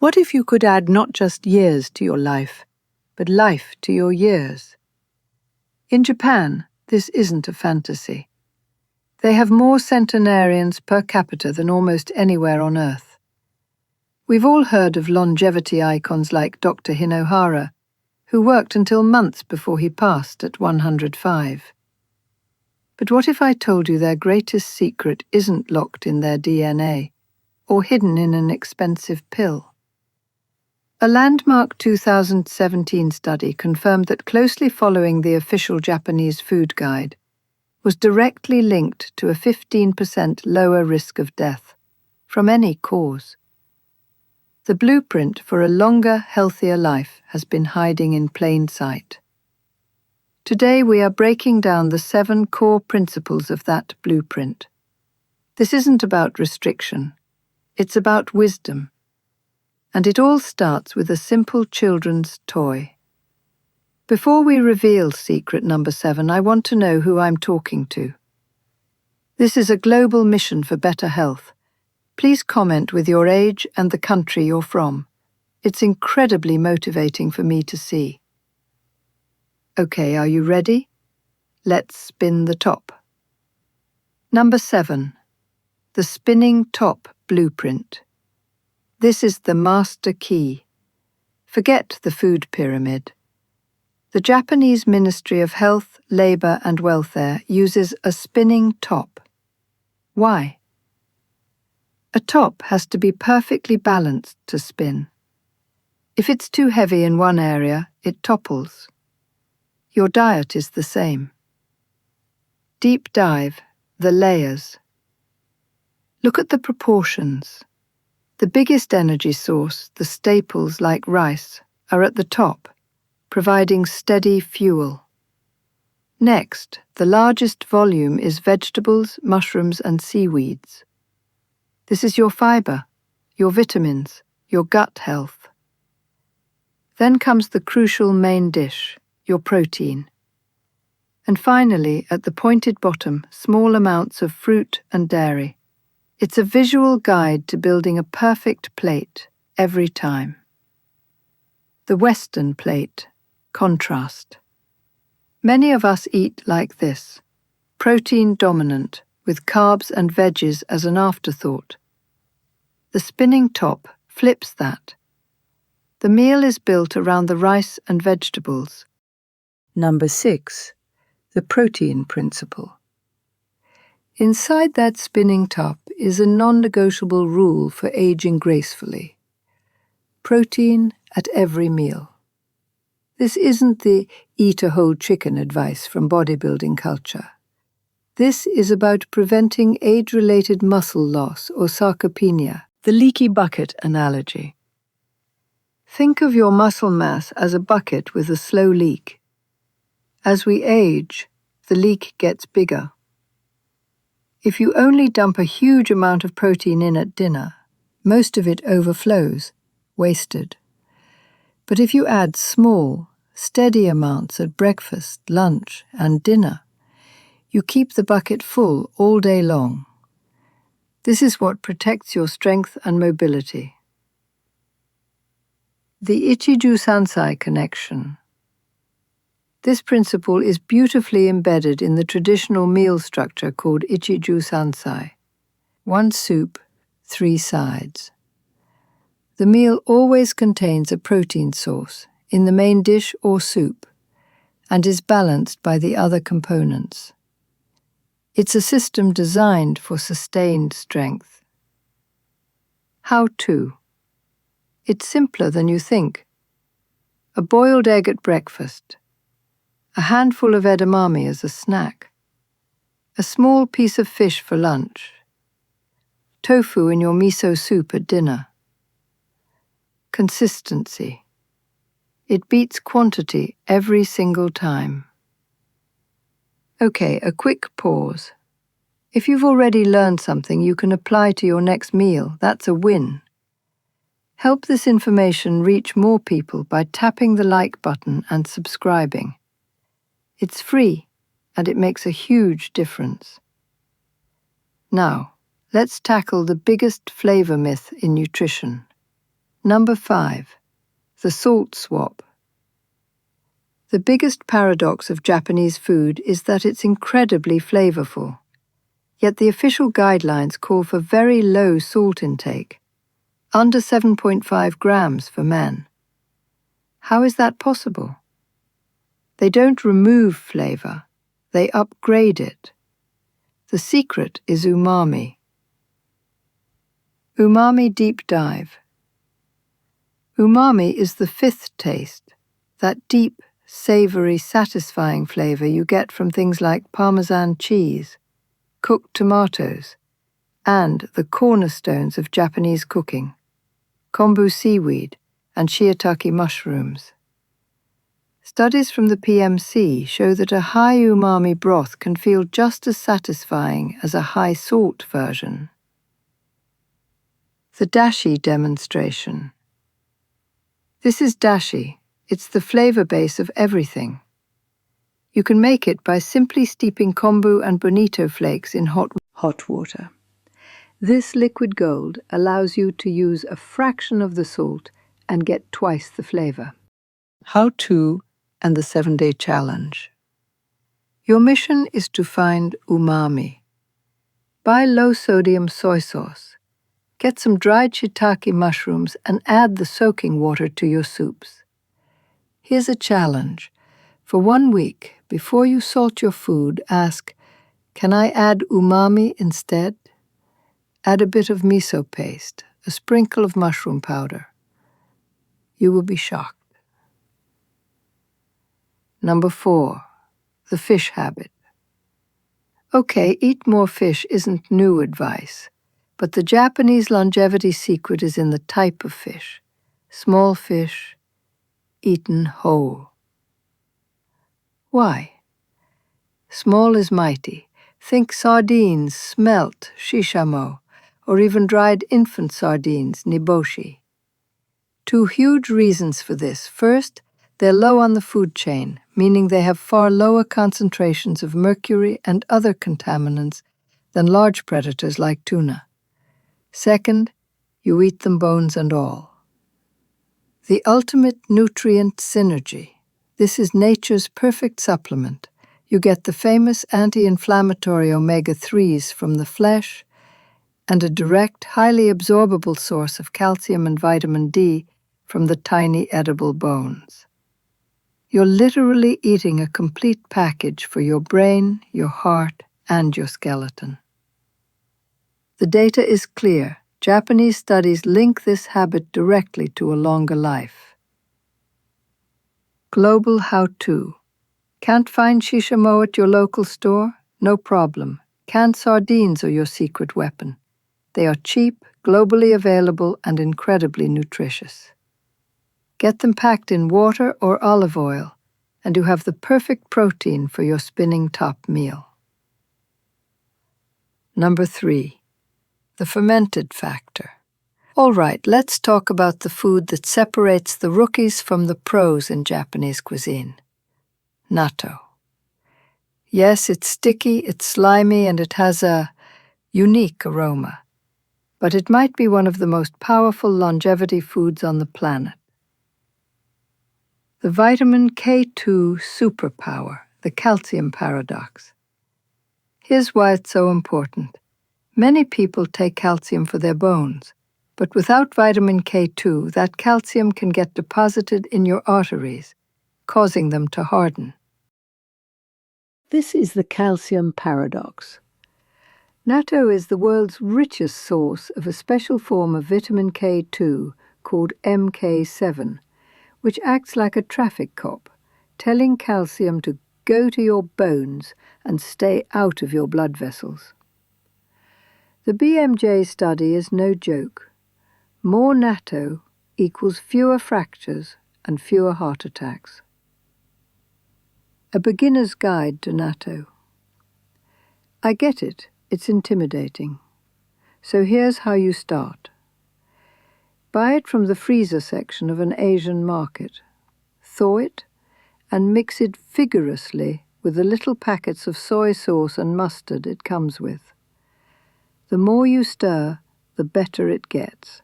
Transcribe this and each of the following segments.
What if you could add not just years to your life, but life to your years? In Japan, this isn't a fantasy. They have more centenarians per capita than almost anywhere on Earth. We've all heard of longevity icons like Dr. Hara, who worked until months before he passed at 105. But what if I told you their greatest secret isn't locked in their DNA, or hidden in an expensive pill? A landmark 2017 study confirmed that closely following the official Japanese food guide was directly linked to a 15% lower risk of death from any cause. The blueprint for a longer, healthier life has been hiding in plain sight. Today we are breaking down the 7 core principles of that blueprint. This isn't about restriction, it's about wisdom. And it all starts with a simple children's toy. Before we reveal secret number 7, I want to know who I'm talking to. This is a global mission for better health. Please comment with your age and the country you're from. It's incredibly motivating for me to see. Okay, are you ready? Let's spin the top. Number 7. The Spinning Top Blueprint. This is the master key. Forget the food pyramid. The Japanese Ministry of Health, Labor and Welfare uses a spinning top. Why? A top has to be perfectly balanced to spin. If it's too heavy in one area, it topples. Your diet is the same. Deep dive, the layers. Look at the proportions. The biggest energy source, the staples like rice, are at the top, providing steady fuel. Next, the largest volume is vegetables, mushrooms, and seaweeds. This is your fiber, your vitamins, your gut health. Then comes the crucial main dish, your protein. And finally, at the pointed bottom, small amounts of fruit and dairy. It's a visual guide to building a perfect plate every time. The Western plate, contrast. Many of us eat like this, protein dominant, with carbs and veggies as an afterthought. The spinning top flips that. The meal is built around the rice and vegetables. Number 6. The protein principle. Inside that spinning top is a non-negotiable rule for aging gracefully. Protein at every meal. This isn't the eat a whole chicken advice from bodybuilding culture. This is about preventing age-related muscle loss or sarcopenia, the leaky bucket analogy. Think of your muscle mass as a bucket with a slow leak. As we age, the leak gets bigger. If you only dump a huge amount of protein in at dinner, most of it overflows, wasted. But if you add small, steady amounts at breakfast, lunch, and dinner, you keep the bucket full all day long. This is what protects your strength and mobility. The Ichiju-sansai connection. This principle is beautifully embedded in the traditional meal structure called Ichiju-sansai. 1 soup, 3 sides. The meal always contains a protein source in the main dish or soup and is balanced by the other components. It's a system designed for sustained strength. How to? It's simpler than you think. A boiled egg at breakfast. A handful of edamame as a snack. A small piece of fish for lunch. Tofu in your miso soup at dinner. Consistency. It beats quantity every single time. Okay, a quick pause. If you've already learned something you can apply to your next meal, that's a win. Help this information reach more people by tapping the like button and subscribing. It's free, and it makes a huge difference. Now, let's tackle the biggest flavor myth in nutrition. Number 5. The salt swap. The biggest paradox of Japanese food is that it's incredibly flavorful. Yet the official guidelines call for very low salt intake, under 7.5 grams for men. How is that possible? They don't remove flavor, they upgrade it. The secret is umami. Umami deep dive. Umami is the 5th taste, that deep, savory, satisfying flavor you get from things like Parmesan cheese, cooked tomatoes, and the cornerstones of Japanese cooking, kombu seaweed and shiitake mushrooms. Studies from the PMC show that a high umami broth can feel just as satisfying as a high salt version. The dashi demonstration. This is dashi. It's the flavor base of everything. You can make it by simply steeping kombu and bonito flakes in hot water. This liquid gold allows you to use a fraction of the salt and get twice the flavor. How to and the 7-day challenge. Your mission is to find umami. Buy low-sodium soy sauce. Get some dried shiitake mushrooms and add the soaking water to your soups. Here's a challenge. For 1 week, before you salt your food, ask, "Can I add umami instead?" Add a bit of miso paste, a sprinkle of mushroom powder. You will be shocked. Number 4. The fish habit. Okay, eat more fish isn't new advice, but the Japanese longevity secret is in the type of fish. Small fish, eaten whole. Why? Small is mighty. Think sardines, smelt, shishamo, or even dried infant sardines, niboshi. 2 huge reasons for this. First, they're low on the food chain, meaning they have far lower concentrations of mercury and other contaminants than large predators like tuna. Second, you eat them bones and all. The ultimate nutrient synergy. This is nature's perfect supplement. You get the famous anti-inflammatory omega-3s from the flesh and a direct, highly absorbable source of calcium and vitamin D from the tiny edible bones. You're literally eating a complete package for your brain, your heart, and your skeleton. The data is clear. Japanese studies link this habit directly to a longer life. Global how-to. Can't find shishamo at your local store? No problem. Canned sardines are your secret weapon. They are cheap, globally available, and incredibly nutritious. Get them packed in water or olive oil, and you have the perfect protein for your spinning top meal. Number 3. The fermented factor. All right, let's talk about the food that separates the rookies from the pros in Japanese cuisine. Natto. Yes, it's sticky, it's slimy, and it has a unique aroma. But it might be one of the most powerful longevity foods on the planet. The vitamin K2 superpower, the calcium paradox. Here's why it's so important. Many people take calcium for their bones, but without vitamin K2, that calcium can get deposited in your arteries, causing them to harden. This is the calcium paradox. Natto is the world's richest source of a special form of vitamin K2 called MK7, which acts like a traffic cop, telling calcium to go to your bones and stay out of your blood vessels. The BMJ study is no joke. More natto equals fewer fractures and fewer heart attacks. A beginner's guide to natto. I get it, it's intimidating. So here's how you start. Buy it from the freezer section of an Asian market. Thaw it and mix it vigorously with the little packets of soy sauce and mustard it comes with. The more you stir, the better it gets.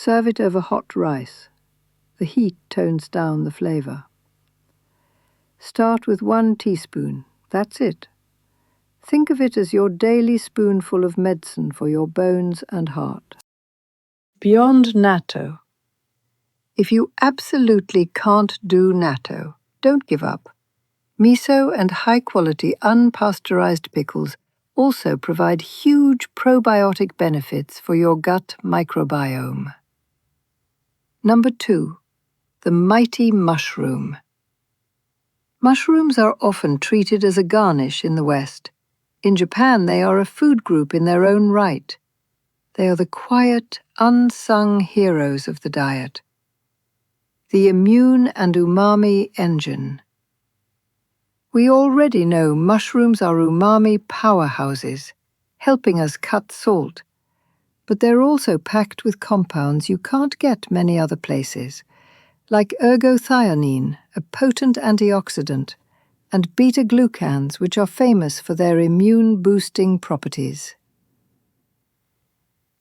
Serve it over hot rice. The heat tones down the flavor. Start with 1 teaspoon. That's it. Think of it as your daily spoonful of medicine for your bones and heart. Beyond natto. If you absolutely can't do natto, don't give up. Miso and high-quality unpasteurized pickles also provide huge probiotic benefits for your gut microbiome. Number 2. The mighty mushroom. Mushrooms are often treated as a garnish in the West. In Japan, they are a food group in their own right. They are the quiet, unsung heroes of the diet. The immune and umami engine. We already know mushrooms are umami powerhouses, helping us cut salt. But they're also packed with compounds you can't get many other places, like ergothioneine, a potent antioxidant, and beta-glucans, which are famous for their immune-boosting properties.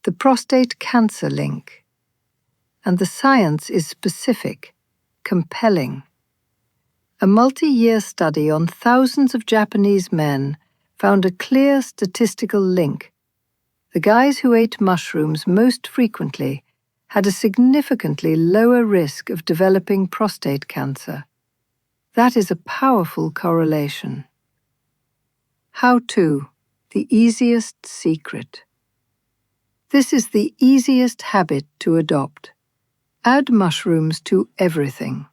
The prostate cancer link. And the science is specific, compelling. A multi-year study on thousands of Japanese men found a clear statistical link. The guys who ate mushrooms most frequently had a significantly lower risk of developing prostate cancer. That is a powerful correlation. How to? The easiest secret. This is the easiest habit to adopt. Add mushrooms to everything.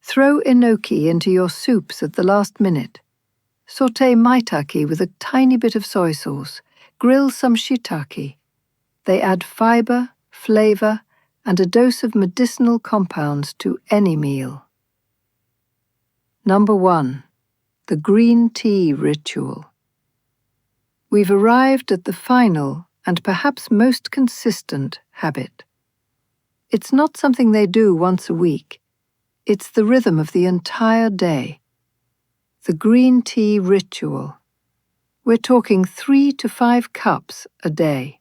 Throw enoki into your soups at the last minute. Sauté maitake with a tiny bit of soy sauce. Grill some shiitake. They add fiber, flavor, and a dose of medicinal compounds to any meal. Number 1. The green tea ritual. We've arrived at the final and perhaps most consistent habit. It's not something they do once a week. It's the rhythm of the entire day. The green tea ritual. We're talking 3 to 5 cups a day.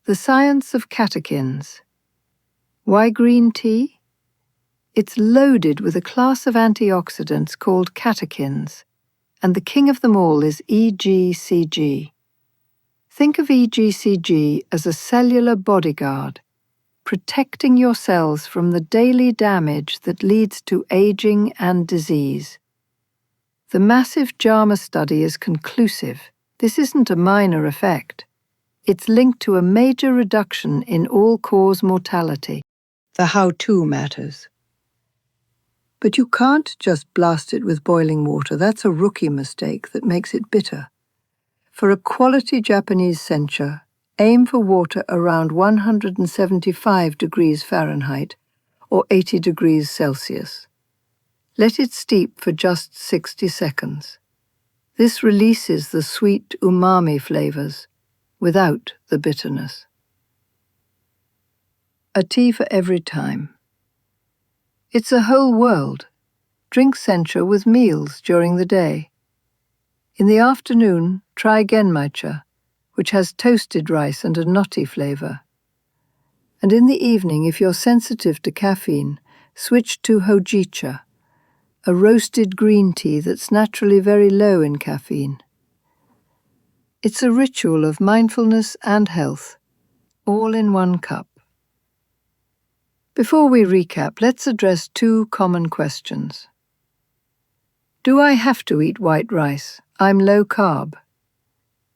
The science of catechins. Why green tea? It's loaded with a class of antioxidants called catechins, and the king of them all is EGCG. Think of EGCG as a cellular bodyguard, protecting your cells from the daily damage that leads to aging and disease. The massive JAMA study is conclusive. This isn't a minor effect. It's linked to a major reduction in all-cause mortality. The how-to matters. But you can't just blast it with boiling water. That's a rookie mistake that makes it bitter. For a quality Japanese sencha, aim for water around 175 degrees Fahrenheit or 80 degrees Celsius. Let it steep for just 60 seconds. This releases the sweet umami flavors without the bitterness. A tea for every time. It's a whole world. Drink sencha with meals during the day. In the afternoon, try genmaicha, which has toasted rice and a nutty flavor. And in the evening, if you're sensitive to caffeine, switch to hojicha, a roasted green tea that's naturally very low in caffeine. It's a ritual of mindfulness and health, all in one cup. Before we recap, let's address 2 common questions. Do I have to eat white rice? I'm low carb.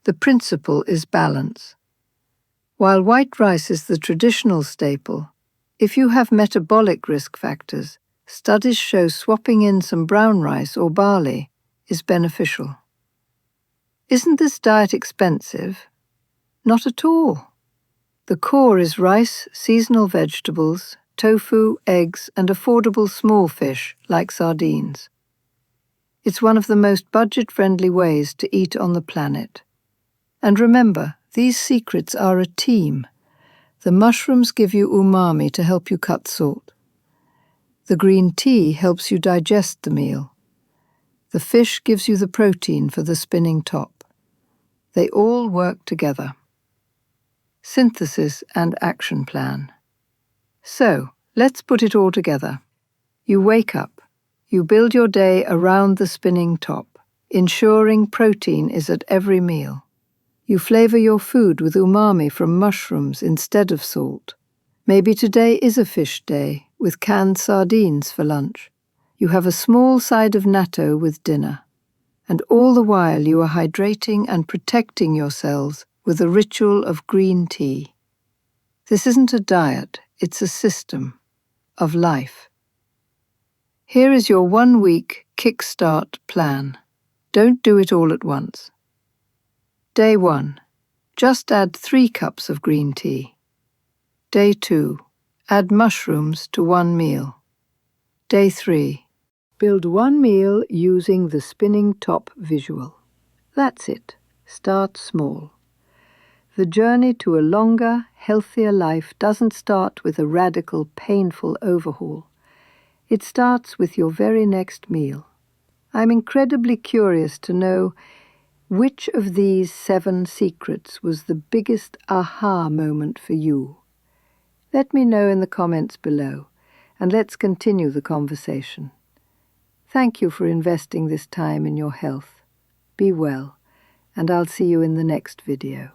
The principle is balance. While white rice is the traditional staple, if you have metabolic risk factors, studies show swapping in some brown rice or barley is beneficial. Isn't this diet expensive? Not at all. The core is rice, seasonal vegetables, tofu, eggs, and affordable small fish like sardines. It's one of the most budget-friendly ways to eat on the planet. And remember, these secrets are a team. The mushrooms give you umami to help you cut salt. The green tea helps you digest the meal. The fish gives you the protein for the spinning top. They all work together. synthesis and action plan. So, let's put it all together. You wake up. You build your day around the spinning top, ensuring protein is at every meal. You flavor your food with umami from mushrooms instead of salt. Maybe today is a fish day, with canned sardines for lunch. You have a small side of natto with dinner. And all the while you are hydrating and protecting yourselves with a ritual of green tea. This isn't a diet, it's a system of life. Here is your 1-week Kickstart Plan. Don't do it all at once. Day 1. Just add 3 cups of green tea. Day 2. Add mushrooms to 1 meal. Day 3. Build 1 meal using the spinning top visual. That's it. Start small. The journey to a longer, healthier life doesn't start with a radical, painful overhaul. It starts with your very next meal. I'm incredibly curious to know which of these 7 secrets was the biggest aha moment for you. Let me know in the comments below, and let's continue the conversation. Thank you for investing this time in your health. Be well, and I'll see you in the next video.